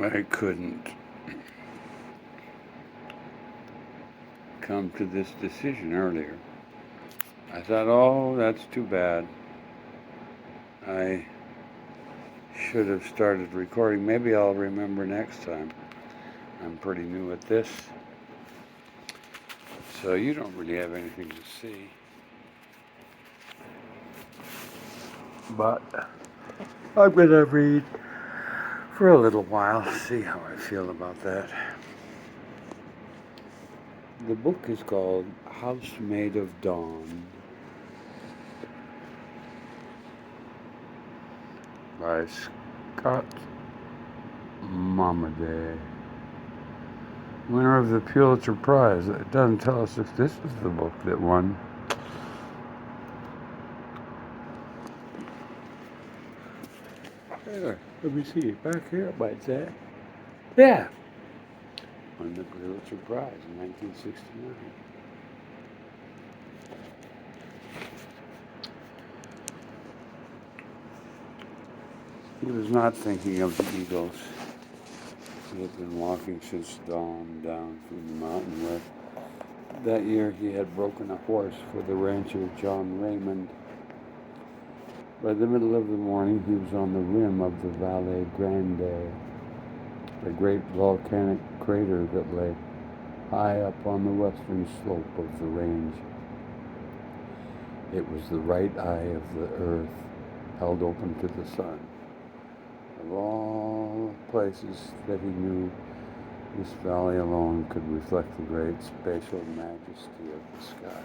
I couldn't come to this decision earlier. I thought, oh, that's too bad. I should have started recording. Maybe I'll remember next time. I'm pretty new at this. So you don't really have anything to see. But I'm going to read for a little while, see how I feel about that. The book is called House Made of Dawn by Scott Momaday, winner of the Pulitzer Prize. It doesn't tell us if this is the book that won. Let me see. Back here it might say. Yeah. Won the Pulitzer Prize in 1969. He was not thinking of the Eagles. He had been walking since dawn down from the mountain where that year he had broken a horse for the rancher John Raymond. By the middle of the morning, he was on the rim of the Valle Grande, a great volcanic crater that lay high up on the western slope of the range. It was the right eye of the earth, held open to the sun. Of all places that he knew, this valley alone could reflect the great spatial majesty of the sky.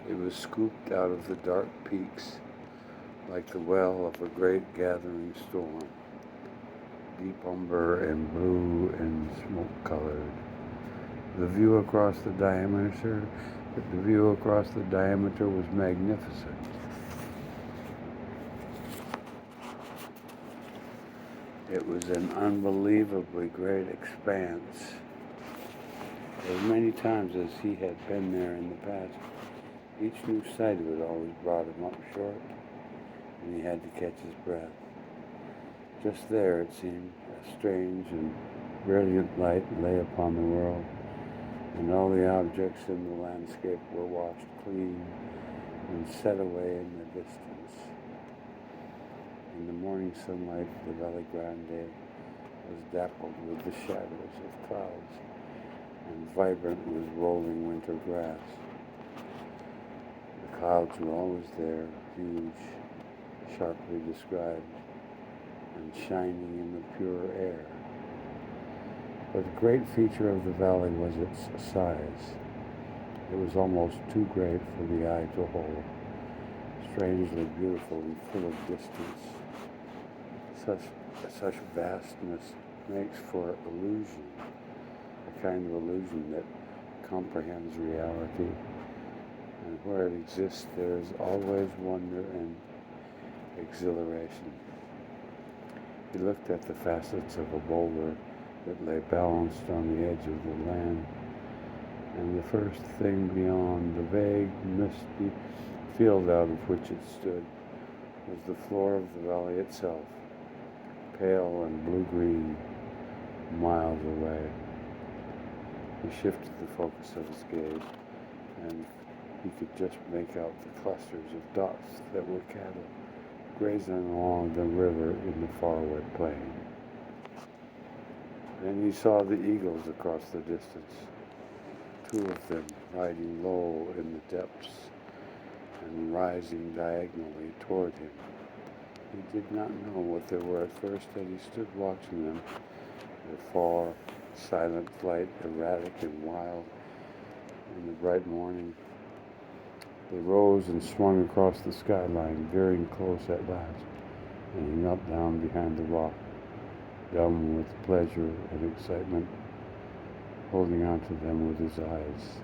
It was scooped out of the dark peaks like the well of a great gathering storm, deep umber and blue and smoke-colored. The view across the diameter was magnificent. It was an unbelievably great expanse. As many times as he had been there in the past, each new sight of it always brought him up short, and he had to catch his breath. Just there, it seemed, a strange and brilliant light lay upon the world, and all the objects in the landscape were washed clean and set away in the distance. In the morning sunlight, the Valle Grande was dappled with the shadows of clouds and vibrant with rolling winter grass. The clouds were always there, huge, sharply described, and shining in the pure air. But the great feature of the valley was its size. It was almost too great for the eye to hold, strangely beautiful and full of distance. Such vastness makes for illusion, a kind of illusion that comprehends reality, and where it exists there is always wonder and exhilaration. He looked at the facets of a boulder that lay balanced on the edge of the land, and the first thing beyond the vague, misty field out of which it stood was the floor of the valley itself, pale and blue-green, miles away. He shifted the focus of his gaze, and he could just make out the clusters of dots that were cattle grazing along the river in the faraway plain. Then he saw the eagles across the distance, two of them riding low in the depths and rising diagonally toward him. He did not know what they were at first, and he stood watching them, their far, silent flight, erratic and wild in the bright morning. They rose and swung across the skyline, veering close at last, and he knelt down behind the rock, dumb with pleasure and excitement, holding on to them with his eyes.